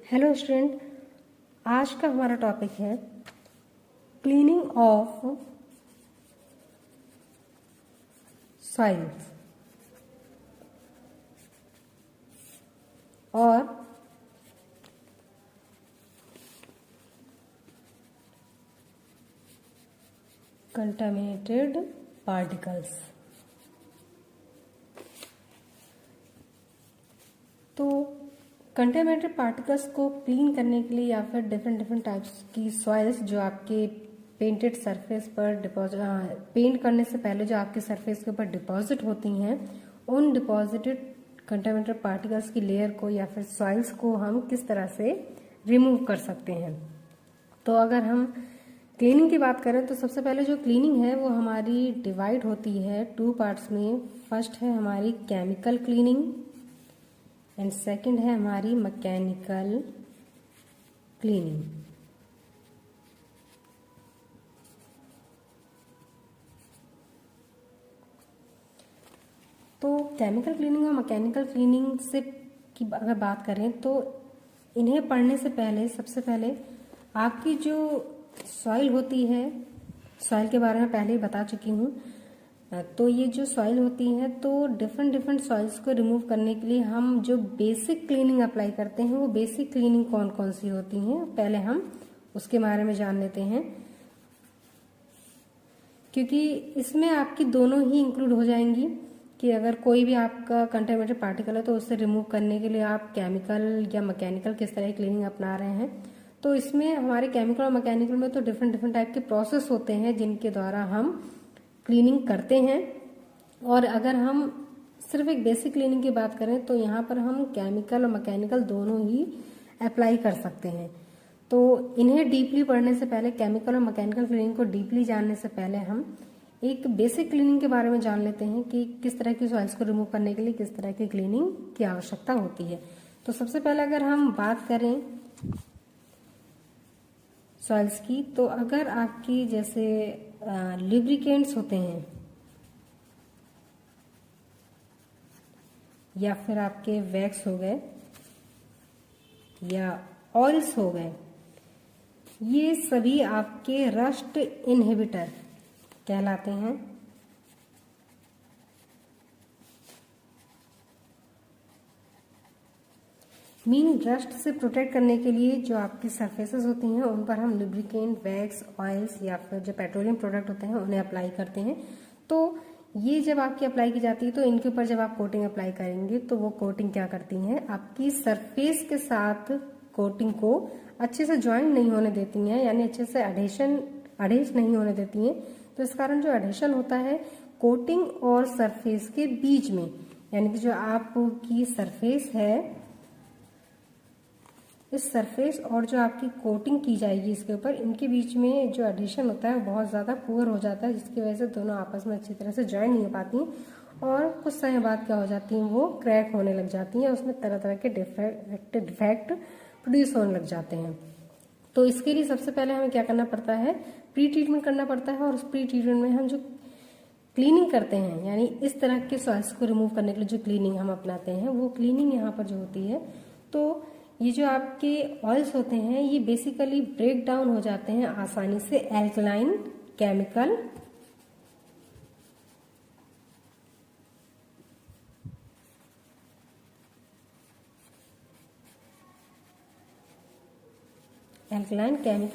Hello student, आज का हमारा टॉपिक है क्लीनिंग ऑफ सॉइल्स और कंटामिनेटेड पार्टिकल्स। तो कंटेमिनेटेड पार्टिकल्स को क्लीन करने के लिए या फिर डिफरेंट टाइप्स की सॉइल्स जो आपके पेंटेड सरफेस पर डिपॉजिट पेंट करने से पहले जो आपके सरफेस के ऊपर डिपॉजिट होती हैं, उन डिपॉजिटेड कंटेमिनेटेड पार्टिकल्स की लेयर को या फिर सॉइल्स को हम किस तरह से रिमूव कर सकते हैं। तो अगर हम क्लीनिंग की बात करें तो सबसे पहले जो क्लीनिंग है वो हमारी डिवाइड होती है टू पार्ट्स में। फर्स्ट है हमारी केमिकल क्लीनिंग एंड सेकंड है हमारी मैकेनिकल क्लीनिंग। तो केमिकल क्लीनिंग और मैकेनिकल क्लीनिंग से की अगर बात करें तो इन्हें पढ़ने से पहले सबसे पहले आपकी जो सॉइल होती है, सॉइल के बारे में पहले ही बता चुकी हूँ। तो ये जो सॉइल होती है तो डिफरेंट सॉइल्स को रिमूव करने के लिए हम जो बेसिक क्लीनिंग अप्लाई करते हैं वो बेसिक क्लीनिंग कौन कौन सी होती हैं पहले हम उसके बारे में जान लेते हैं, क्योंकि इसमें आपकी दोनों ही इंक्लूड हो जाएंगी कि अगर कोई भी आपका कंटेमिनेटेड पार्टिकल है तो उससे रिमूव करने के लिए आप केमिकल या मैकेनिकल किस तरह की क्लीनिंग अपना रहे हैं। तो इसमें हमारे केमिकल और मैकेनिकल में तो डिफरेंट टाइप के प्रोसेस होते हैं जिनके द्वारा हम क्लीनिंग करते हैं। और अगर हम सिर्फ एक बेसिक क्लीनिंग की बात करें तो यहाँ पर हम केमिकल और मैकेनिकल दोनों ही अप्लाई कर सकते हैं। तो इन्हें डीपली पढ़ने से पहले, केमिकल और मैकेनिकल क्लीनिंग को डीपली जानने से पहले हम एक बेसिक क्लीनिंग के बारे में जान लेते हैं कि किस तरह की सॉइल्स को रिमूव करने के लिए किस तरह की क्लीनिंग की आवश्यकता होती है। तो सबसे पहले अगर हम बात करें सॉइल्स की, तो अगर आपकी जैसे लुब्रिकेंट्स होते हैं या फिर आपके वैक्स हो गए या ऑयल्स हो गए, ये सभी आपके रस्ट इनहिबिटर कहलाते हैं। मीन रस्ट से प्रोटेक्ट करने के लिए जो आपकी सरफेसेस होती हैं उन पर हम लुब्रिकेंट, वैक्स, ऑयल्स या फिर जो पेट्रोलियम प्रोडक्ट होते हैं उन्हें अप्लाई करते हैं। तो ये जब आपकी अप्लाई की जाती है तो इनके ऊपर जब आप कोटिंग अप्लाई करेंगे तो वो कोटिंग क्या करती हैं, आपकी सरफेस के साथ कोटिंग को अच्छे से ज्वाइन नहीं होने देती हैं, यानी अच्छे से अडेज नहीं होने देती हैं। तो इस कारण जो एडहेशन होता है कोटिंग और सरफेस के बीच में, यानी कि जो आपकी सरफेस है, इस सरफेस और जो आपकी कोटिंग की जाएगी इसके ऊपर, इनके बीच में जो एडिशन होता है बहुत ज़्यादा पुअर हो जाता है, जिसकी वजह से दोनों आपस में अच्छी तरह से ज्वाइन नहीं हो पाती और कुछ समय बाद क्या हो जाती हैं, वो क्रैक होने लग जाती हैं, उसमें तरह तरह के डिफेक्ट प्रोड्यूस होने लग जाते हैं। तो इसके लिए सबसे पहले हमें क्या करना पड़ता है, प्री ट्रीटमेंट करना पड़ता है। और उस प्री ट्रीटमेंट में हम जो क्लीनिंग करते हैं, यानी इस तरह के सॉइल्स को रिमूव करने के लिए जो क्लीनिंग हम अपनाते हैं, वो क्लीनिंग यहाँ पर जो होती है, तो ये जो आपके ऑयल्स होते हैं ये बेसिकली ब्रेक डाउन हो जाते हैं आसानी से एल्कलाइन केमिकल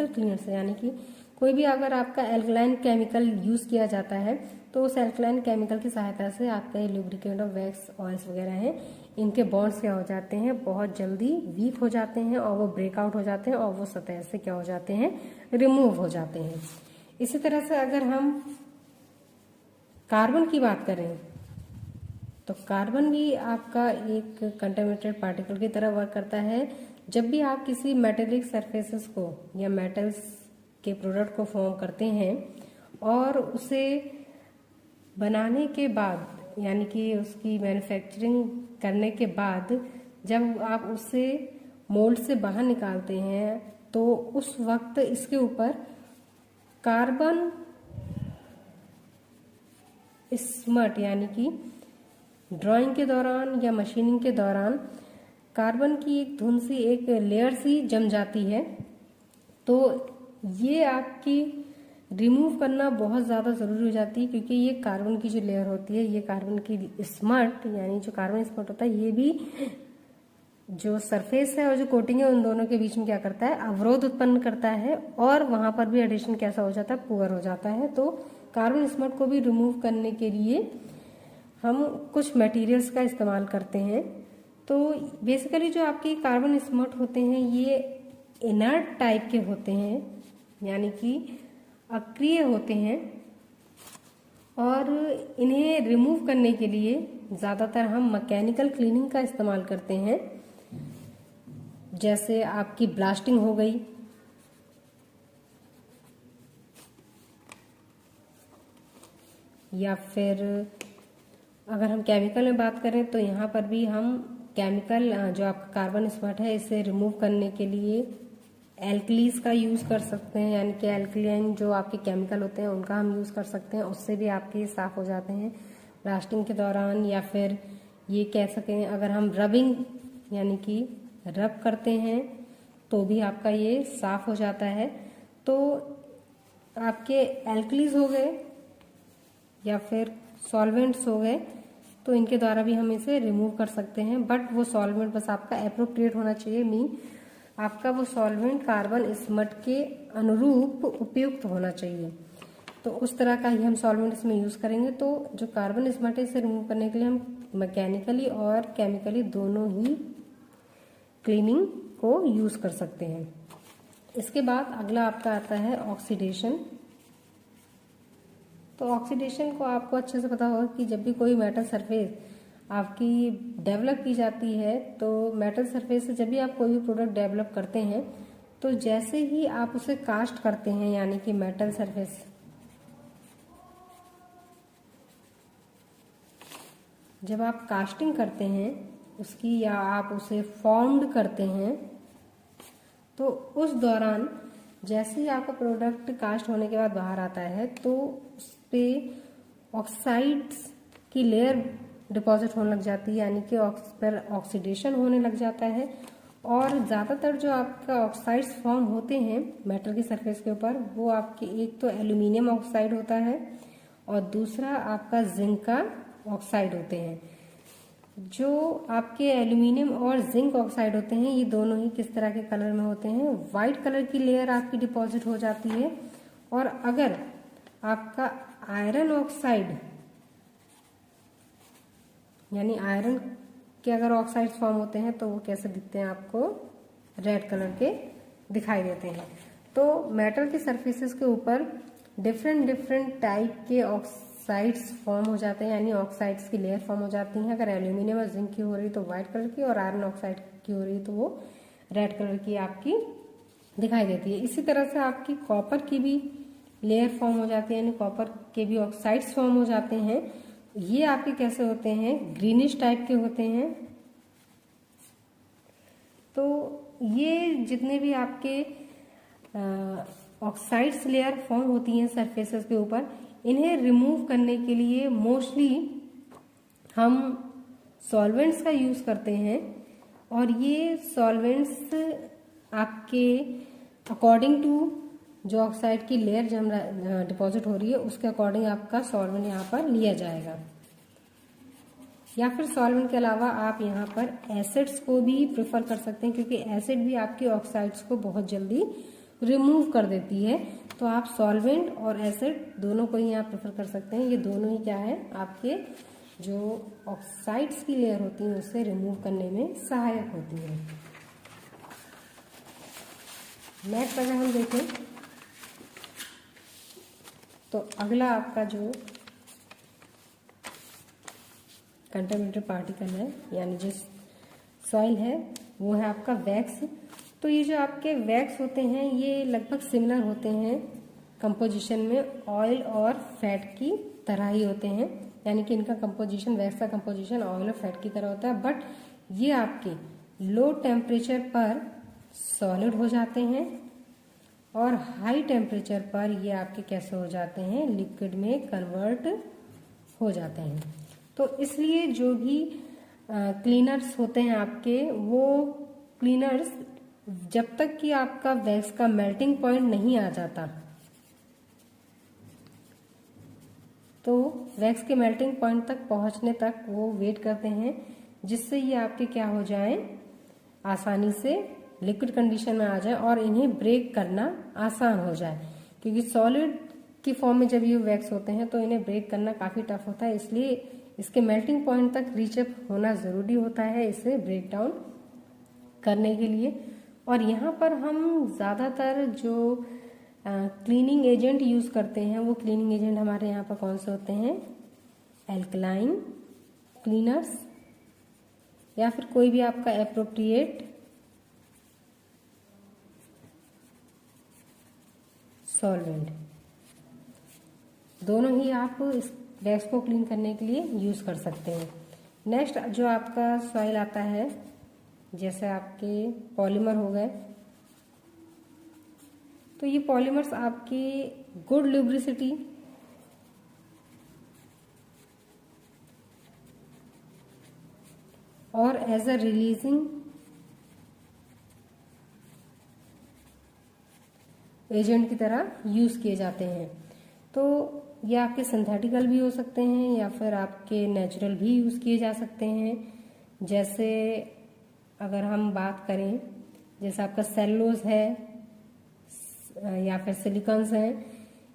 क्लीनर से। यानी कि कोई भी अगर आपका एल्कलाइन केमिकल यूज किया जाता है तो उस एल्कलाइन केमिकल की सहायता से आपका ये लुब्रिकेंट और वैक्स, ऑयल्स वगैरह हैं, इनके बॉन्ड्स क्या हो जाते हैं, बहुत जल्दी वीक हो जाते हैं और वो ब्रेकआउट हो जाते हैं और वो सतह से क्या हो जाते हैं, रिमूव हो जाते हैं। इसी तरह से अगर हम कार्बन की बात करें तो कार्बन भी आपका एक कंटेमिनेटेड पार्टिकल की तरह वर्क करता है। जब भी आप किसी मेटेलिक सरफेसेस को या मेटल्स के प्रोडक्ट को फॉर्म करते हैं और उसे बनाने के बाद, यानी कि उसकी मैन्युफैक्चरिंग करने के बाद जब आप उसे मोल्ड से बाहर निकालते हैं तो उस वक्त इसके ऊपर कार्बन स्मट, यानी कि ड्राइंग के दौरान या मशीनिंग के दौरान कार्बन की एक धुंध सी, एक लेयर सी जम जाती है। तो ये आपकी रिमूव करना बहुत ज़्यादा ज़रूरी हो जाती है, क्योंकि ये कार्बन की जो लेयर होती है, ये कार्बन की स्मट, यानी जो कार्बन स्मट होता है, ये भी जो सरफेस है और जो कोटिंग है उन दोनों के बीच में क्या करता है, अवरोध उत्पन्न करता है, और वहां पर भी एडिशन कैसा हो जाता है, पुअर हो जाता है। तो कार्बन स्मट को भी रिमूव करने के लिए हम कुछ मटेरियल्स का इस्तेमाल करते हैं। तो बेसिकली जो आपके कार्बन स्मट होते हैं ये इनर्ट टाइप के होते हैं, यानी कि अक्रिय होते हैं, और इन्हें रिमूव करने के लिए ज़्यादातर हम मैकेनिकल क्लीनिंग का इस्तेमाल करते हैं। जैसे आपकी ब्लास्टिंग हो गई, या फिर अगर हम केमिकल में बात करें तो यहाँ पर भी हम केमिकल जो आपका कार्बन स्मट है इसे रिमूव करने के लिए एल्कलीज का यूज़ कर सकते हैं, यानी कि एल्कलाइन जो आपके केमिकल होते हैं उनका हम यूज़ कर सकते हैं, उससे भी आपके साफ़ हो जाते हैं ब्लास्टिंग के दौरान। या फिर ये कह सकें अगर हम रबिंग यानी कि रब करते हैं तो भी आपका ये साफ़ हो जाता है। तो आपके एल्कलीज हो गए या फिर सॉल्वेंट्स हो गए, तो इनके द्वारा भी हम इसे रिमूव कर सकते हैं, बट वो सॉल्वेंट बस आपका एप्रोप्रिएट होना चाहिए, मीन आपका वो सॉल्वेंट कार्बन स्मट के अनुरूप उपयुक्त होना चाहिए। तो उस तरह का ही हम सॉल्वेंट इसमें यूज़ करेंगे। तो जो कार्बन स्मट है इसे रिमूव करने के लिए हम मैकेनिकली और केमिकली दोनों ही क्लीनिंग को यूज़ कर सकते हैं। इसके बाद अगला आपका आता है ऑक्सीडेशन। तो ऑक्सीडेशन को आपको अच्छे से पता होगा कि जब भी कोई मेटल सरफेस आपकी डेवलप की जाती है, तो मेटल सरफेस से जब भी आप कोई भी प्रोडक्ट डेवलप करते हैं, तो जैसे ही आप उसे कास्ट करते हैं, यानी कि मेटल सरफेस जब आप कास्टिंग करते हैं उसकी, या आप उसे फॉर्म्ड करते हैं, तो उस दौरान जैसे ही आपका प्रोडक्ट कास्ट होने के बाद बाहर आता है तो उस पर ऑक्साइड्स की लेयर डिपॉजिट होने लग जाती है, यानी कि उस पर ऑक्सीडेशन होने लग जाता है। और ज़्यादातर जो आपका ऑक्साइड्स फॉर्म होते हैं मेटल की सरफेस के ऊपर, वो आपके एक तो एल्यूमिनियम ऑक्साइड होता है और दूसरा आपका जिंक का ऑक्साइड होते हैं। जो आपके एल्यूमिनियम और जिंक ऑक्साइड होते हैं ये दोनों ही किस तरह के कलर में होते हैं, वाइट कलर की लेयर आपकी डिपॉजिट हो जाती है। और अगर आपका आयरन ऑक्साइड यानी आयरन के अगर ऑक्साइड्स फॉर्म होते हैं तो वो कैसे दिखते हैं, आपको रेड कलर के दिखाई देते हैं। तो मेटल के सरफेसेस के ऊपर डिफरेंट टाइप के ऑक्साइड्स फॉर्म हो जाते हैं, यानी ऑक्साइड्स की लेयर फॉर्म हो जाती हैं। अगर एल्यूमिनियम और जिंक की हो रही तो व्हाइट कलर की, और आयरन ऑक्साइड की हो रही तो वो रेड कलर की आपकी दिखाई देती है। इसी तरह से आपकी कॉपर की भी लेयर फॉर्म हो जाती है, यानी कॉपर के भी ऑक्साइड्स फॉर्म हो जाते हैं। ये आपके कैसे होते हैं, ग्रीनिश टाइप के होते हैं। तो ये जितने भी आपके ऑक्साइड्स लेयर फॉर्म होती हैं सरफेसेस के ऊपर, इन्हें रिमूव करने के लिए मोस्टली हम सॉल्वेंट्स का यूज़ करते हैं। और ये सॉल्वेंट्स आपके अकॉर्डिंग टू जो ऑक्साइड की लेयर जब डिपॉजिट हो रही है उसके अकॉर्डिंग आपका सॉल्वेंट यहाँ पर लिया जाएगा। या फिर सॉल्वेंट के अलावा आप यहाँ पर एसिड्स को भी प्रेफर कर सकते हैं, क्योंकि एसिड भी आपके ऑक्साइड्स को बहुत जल्दी रिमूव कर देती है। तो आप सॉल्वेंट और एसिड दोनों को ही आप प्रेफर कर सकते हैं। ये दोनों ही क्या है, आपके जो ऑक्साइड्स की लेयर होती है उसे रिमूव करने में सहायक होती है। नेक्स्ट अगर हम देखें तो अगला आपका जो कंटामिनेटेड पार्टिकल है, यानी जो सॉइल है, वो है आपका वैक्स। तो ये जो आपके वैक्स होते हैं ये लगभग सिमिलर होते हैं कंपोजिशन में, ऑयल और फैट की तरह ही होते हैं, यानी कि इनका कंपोजिशन, वैक्स का कंपोजिशन ऑयल और फैट की तरह होता है। बट ये आपके लो टेम्परेचर पर सॉलिड हो जाते हैं और हाई टेम्परेचर पर ये आपके कैसे हो जाते हैं, लिक्विड में कन्वर्ट हो जाते हैं। तो इसलिए जो भी क्लीनर्स होते हैं आपके, वो क्लीनर्स जब तक कि आपका वैक्स का मेल्टिंग पॉइंट नहीं आ जाता, तो वैक्स के मेल्टिंग पॉइंट तक पहुंचने तक वो वेट करते हैं, जिससे ये आपके क्या हो जाए, आसानी से लिक्विड कंडीशन में आ जाए और इन्हें ब्रेक करना आसान हो जाए। क्योंकि सॉलिड की फॉर्म में जब ये वैक्स होते हैं तो इन्हें ब्रेक करना काफ़ी टफ होता है, इसलिए इसके मेल्टिंग पॉइंट तक रीचअप होना ज़रूरी होता है इसे ब्रेक डाउन करने के लिए। और यहाँ पर हम ज़्यादातर जो क्लीनिंग एजेंट यूज़ करते हैं, वो क्लीनिंग एजेंट हमारे यहाँ पर कौन से होते हैं, एल्कलाइन क्लीनर्स या फिर कोई भी आपका एप्रोप्रिएट सॉल्वेंट, दोनों ही आप इस वैक्स को क्लीन करने के लिए यूज़ कर सकते हैं। नेक्स्ट जो आपका सॉइल आता है, जैसे आपके पॉलीमर हो गए, तो ये पॉलीमर्स आपकी गुड लुब्रिसिटी और एज अ रिलीजिंग एजेंट की तरह यूज़ किए जाते हैं। तो ये आपके सिंथेटिकल भी हो सकते हैं या फिर आपके नेचुरल भी यूज़ किए जा सकते हैं। जैसे अगर हम बात करें, जैसे आपका सेलुलोज है या फिर सिलिकॉन्स हैं,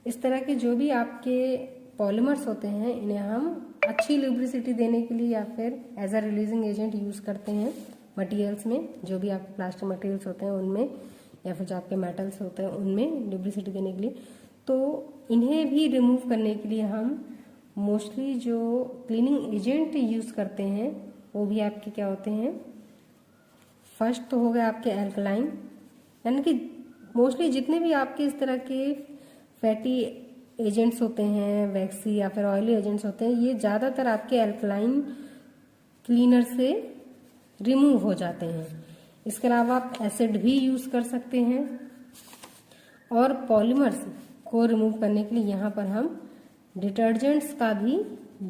इस तरह के जो भी आपके पॉलीमर्स होते हैं, इन्हें हम अच्छी लुब्रिसिटी देने के लिए या फिर as a releasing agent use करते हैं मटेरियल्स में, जो भी आपके प्लास्टिक मटेरियल्स होते हैं उनमें, या फिर जो आपके मेटल्स होते हैं उनमें लुब्रिसिटी देने के लिए। तो इन्हें भी रिमूव करने के लिए हम मोस्टली जो क्लीनिंग एजेंट यूज़ करते हैं वो भी आपके क्या होते हैं, फर्स्ट तो हो गया आपके एल्कलाइन, यानी कि मोस्टली जितने भी आपके इस तरह के फैटी एजेंट्स होते हैं, वैक्सी या फिर ऑयली एजेंट्स होते हैं, ये ज़्यादातर आपके एल्कलाइन क्लीनर से रिमूव हो जाते हैं। इसके अलावा आप एसिड भी यूज़ कर सकते हैं, और पॉलीमर्स को रिमूव करने के लिए यहाँ पर हम डिटर्जेंट्स का भी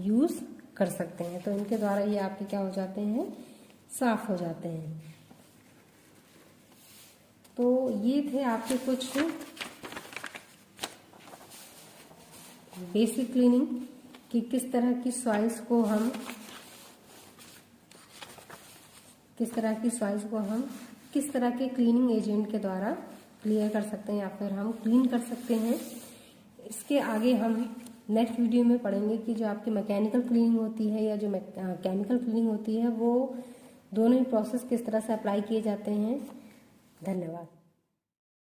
यूज़ कर सकते हैं। तो इनके द्वारा ये आपके क्या हो जाते हैं, साफ हो जाते हैं। तो ये थे आपके कुछ बेसिक क्लीनिंग कि किस तरह की सॉइल्स को हम किस तरह के क्लीनिंग एजेंट के द्वारा क्लियर कर सकते हैं या फिर हम क्लीन कर सकते हैं। इसके आगे हम नेक्स्ट वीडियो में पढ़ेंगे कि जो आपकी मैकेनिकल क्लीनिंग होती है या जो केमिकल क्लीनिंग होती है, वो दोनों ही प्रोसेस किस तरह से अप्लाई किए जाते हैं। धन्यवाद।